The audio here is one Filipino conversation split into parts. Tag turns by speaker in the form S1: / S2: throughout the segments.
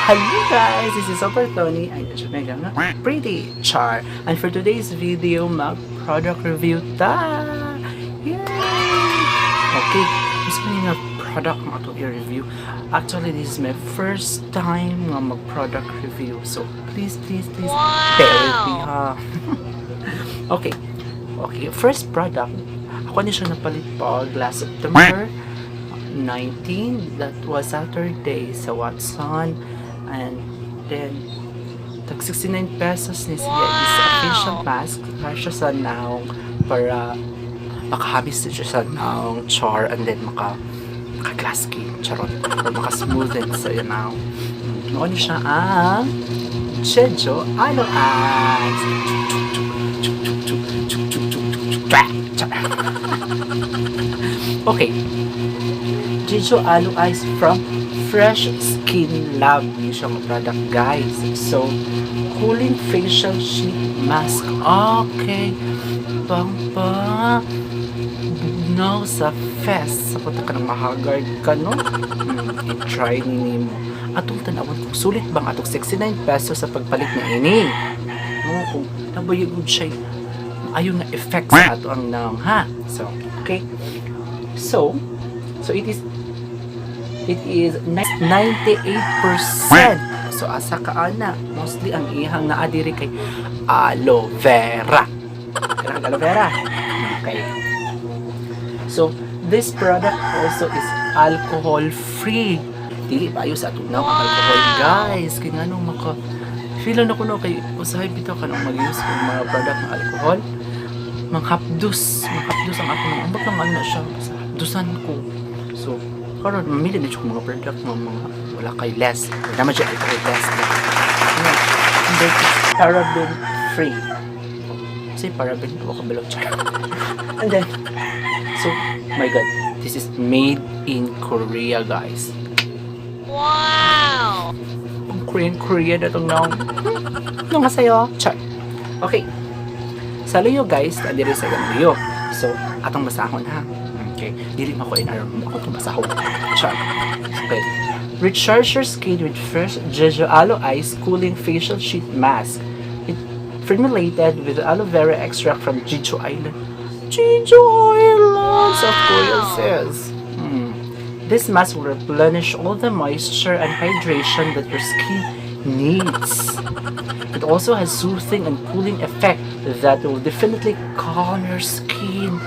S1: Hello guys, this is Super Thonie. Ay, medyo mega nga. Pretty char. And for today's video, mag-product review ta. Yay! Okay, gusto ko nga product nga ito i-review. Actually, this is my first time nga mag-product review. So, please, bear with me ha. Okay, first product. Ako na siya napalit pa last September 19. That was Saturday sa Watson. And then tag 69 pesos ni siya is a facial mask para siya sa naong para makahabis siya sa naong char and then maka-glass skin charot or maka-smoothen sa yun naong noon siya ang Jeju Aloe. Okay, Jeju Aloe from Fresh Skin Lab yung siyang product guys. So, cooling facial sheet mask. Okay. Pang bugnaw sa face. Sa punta ka ng mahagard ka, no? I-try ni mo. Atong tanawin kung sulit bang atong 69 pesos sa pagpalit na ini. No, kung nabayagod siya ayun na effect sa ato ang naong, ha? So, okay. So it is 98%. So, asa ka ana. Mostly, ang ihang naadiri kay aloe vera. Kailangan aloe vera. Okay. So, this product also is alcohol-free. Dili pa ayos ato na alcohol, guys. Kaya nga nung feel na ko no, kay usahay bitaw ka nung mag-use ng mga product ng alcohol. Manghapdos ang ato ng ambak lang na siya. Hapdusan ko. So, karon mamili dito mga product mga wala kay less naman siya alcohol less and then paraben free say paraben ko kabalog siya and then so my god, this is made in Korea guys. Wow, ang Korean na itong nung kasayo chat. Okay, sa luyo guys diri sa luyo, so atong basahon ha. Okay, dili mo ko inaron ako itong basahon. Char. Okay. Recharge your skin with fresh Jeju Aloe cooling facial sheet mask. It formulated with aloe vera extract from Jeju Island. Jeju Island, South Korea says. This mask will replenish all the moisture and hydration that your skin needs. It also has soothing and cooling effect that will definitely calm your skin.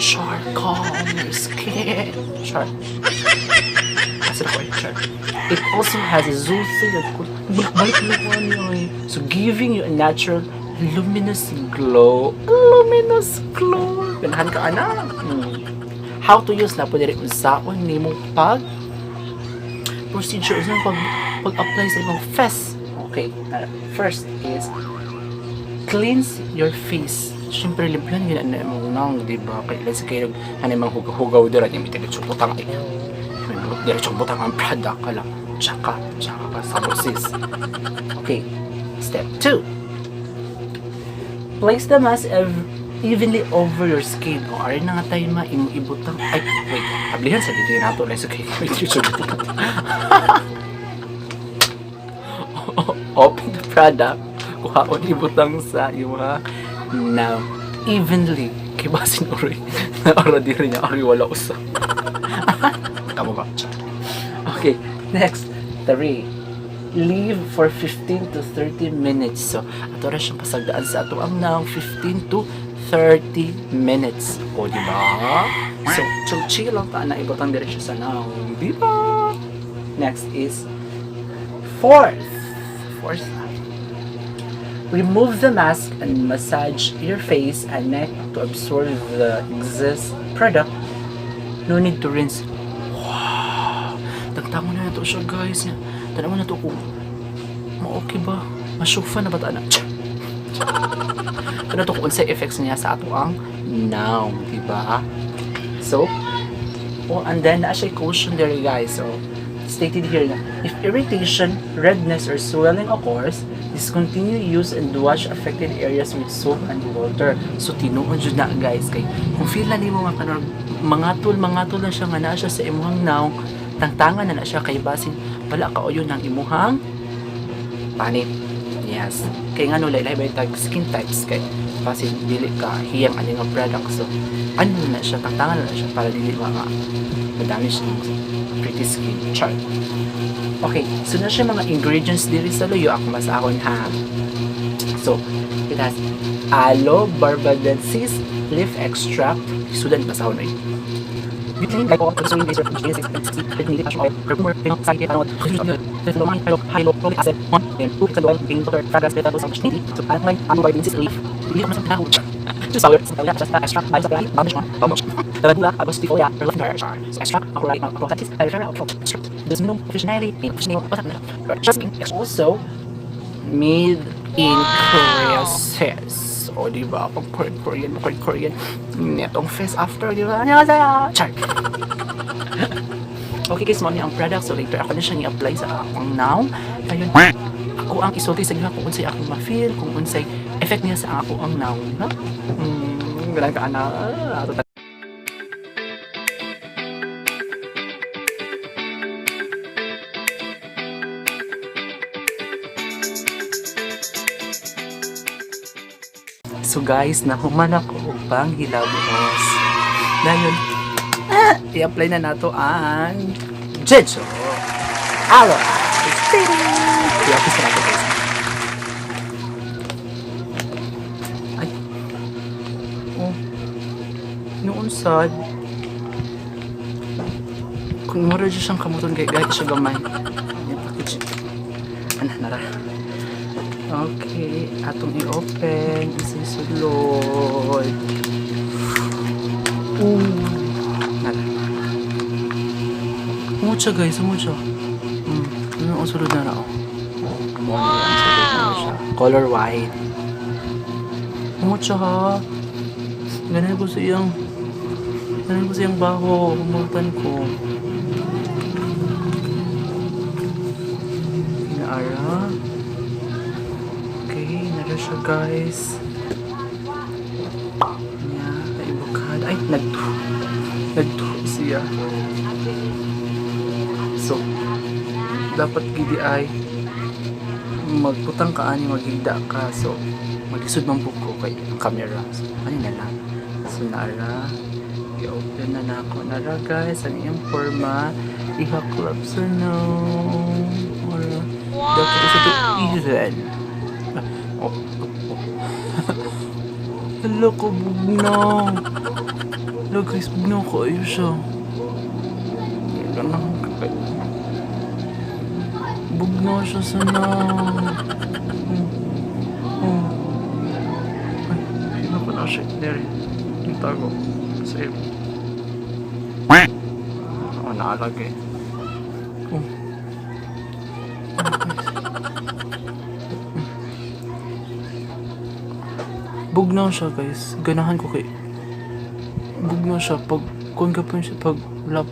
S1: Char, calm your skin. Char. Char. It also has a soothing and cooling. So giving you a natural luminous glow. Ganahan ka ana. How to use na po diri unsaon nimo pag procedure sa pag-apply sa imong face. Okay, first is cleanse your face. Siyempre, limpyan yun na mong nang, diba? Kaya sa kayo, ano yung mga hugaw dira, yung mitigit butang eh. Diretsong butang ang product ka lang. Tsaka ka sa sis. Okay, step 2. Place the mask evenly over your skin. O, arin na nga tayo ibutang. Ay, wait. Ablihan sa dito yun nato. Sa kayo, open the product. Kuhaon ibutang sa iyo ha. Now, evenly, kaya ba sinuri na diri niya, wala usa. Kamu ba? Okay, next, 3. Leave for 15 to 30 minutes. So, ato rin siyang pasagdaan sa ato ang naong 15 to 30 minutes. O, diba? So, chill lang ta na ibutang diri siya sa naong. Diba? Next is 4th. Remove the mask and massage your face and neck to absorb the excess product. No need to rinse. Wow! Tagtamo na ito siya guys. Tanaw na ito kung ma-okay ba? Masufa na ba ito anak? Ito na ito kung sa effects niya sa ato ang now. Diba? So, and then na siya cautionary guys. So, stated here na if irritation, redness, or swelling occurs, discontinue use and wash affected areas with soap and water. So tinuod jud na guys kay kung feel na nimo nga kanang mangatol na siya nga na siya sa imuhang naong tangtangan na siya kay basin wala ka oyo ng imuhang panit. Yes. Kaya nga no, lahi tag skin types kay kasi dili ka hiyang ani nga product. So, ano na siya, tantangan na siya para dili madami siya pretty skin. Char. Okay, so na siya mga ingredients diri sa luyo ako mas akon ha. So, it has aloe barbadensis leaf extract. Sudan ba sa ako na yun? Butane, glycol, glycerin, laser, GS6, butane, hash oil, perfumer, pinoxide, ethanol, hyaluronic acid, 1, then 2 pixel oil, baking butter, fragrance, petals, and so alkaline, barbadensis leaf. Hindi ko naman sa pinahulog. Just sour, just extract, by supply, bamish mo, bamish. Taladula, agos, tifolia, lavender, so extract, akurite, processes, there's no officially, also made in Korea says. O, diba? Pag Korean, netong face after, diba? Annyeonghaseyo! Char! Okay, guys, mo niya ang product. So, later ako na siya i-apply sa akong now. Ayun, ako ang isulti sa inyo kung unsay akong ma-feel, kung unsay effect niya sa ako ang now. Ha? Ganang ka na. So guys, nahuman ako upang hilabos. Dahil, i-apply na nato ang Jeju Aloe. I-apply na nato guys. Ay. Oh. Noon sad. Kung mura dyan siyang kamuton guys siya gamay. Yan package. Ano, nara. Okay, atong i-open, isisulod. Mucha guys, mucha. Ano ang sulod na na ako? Wow! Color white. Mucha ha. Ganun ko siyang baho. Kumutan ko. Inaara. Nara siya guys. Naibukad. Ay, nagto siya. So, dapat gidi ay magputang ka ani maghigda ka. So, mag-isod man po ko kay camera. So, ano na lang. So, nara. I-open na na ako. Nara guys, ang iyong forma. Ihaklap sa no. Wow! Dapat isa to even. Hala ko, bugnaw. Hala guys, bugnaw ko. Ayun siya. Bugnaw siya sana. Ay, sino ko na siya. Dari. Yung tago. Save. Ako naalagay. Bugnaw siya guys. Ganahan ko kay bugnaw siya pag kung gapon siya pag lap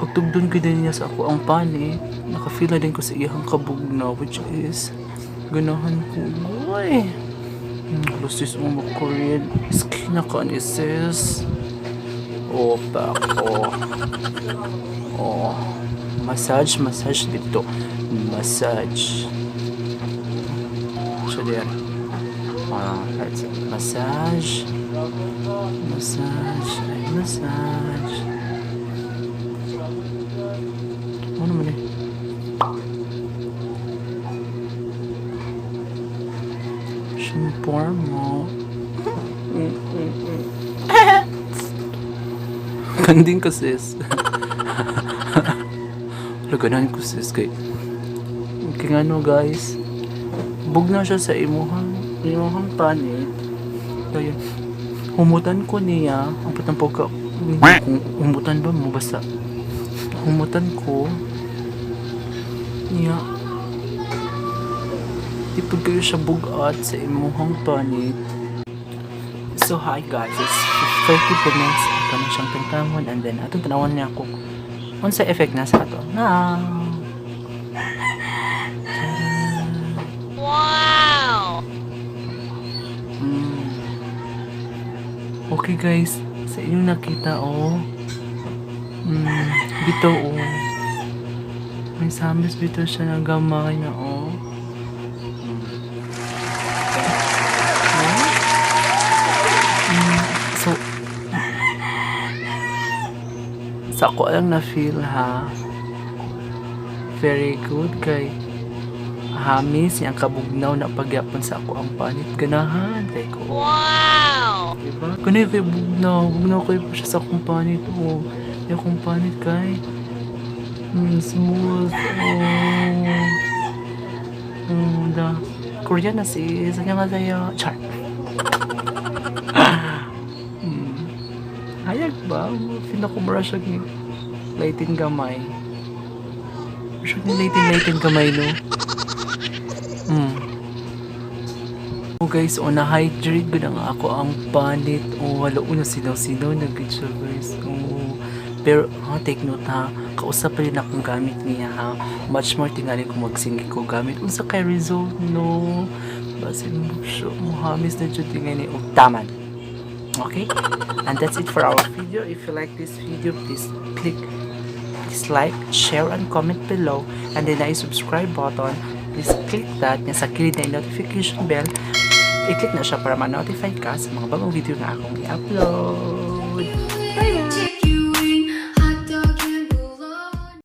S1: pagtugdon ko din niya sa ako ang pani. Nakafeel na din ko sa iyang kabugnaw which is ganahan ko. Uy! Lusis mo Korean skin na ka ni sis. Oh, back. Oh. Massage dito. Massage. So there. That's it. Massage. Ano naman eh? Shampoo mo. Kanding ka sis. Laganan ko sis kay ano guys. Bugnaw siya sa imuhang panit. Kaya humutan ko niya ang patang pagka humutan ba mo basta humutan ko niya tipod kayo siya bugat sa imuhang panit. So hi guys, it's 30 minutes ito na siyang tantamon and then atong tanawan niya ako unsa effect na sa ato na okay guys, sa inyong nakita bito may samis bito siya na gamay na Sa ako lang na feel ha. Very good kay hamis yang kabugnaw na pagyapon sa ako ang panit ganahan kay ko. Wow! Diba? Kanay kay bugnaw kay pa siya sa akong panit. Oh, yung akong panit kay smooth. Da Korean na si annyeonghaseyo. Char. Hayag ba? Pinakumara siya ni lightin gamay. Siya ni lightin gamay no. Oh guys, na-hydrate ko na nga ako ang panit. Wala na sinaw na good siya guys. Pero take note ha, kausap pa rin akong gamit niya ha. Much more tingalin kung magsingit ko gamit. Unsa kay result no? Basin mo siya, muhamis na dyan tingin ni Taman. Okay? And that's it for our video. If you like this video, please like, share, and comment below. And then I subscribe button. Please click that. Yan sa kilid na notification bell. I-click na siya para ma-notify ka sa mga bagong video na akong i-upload.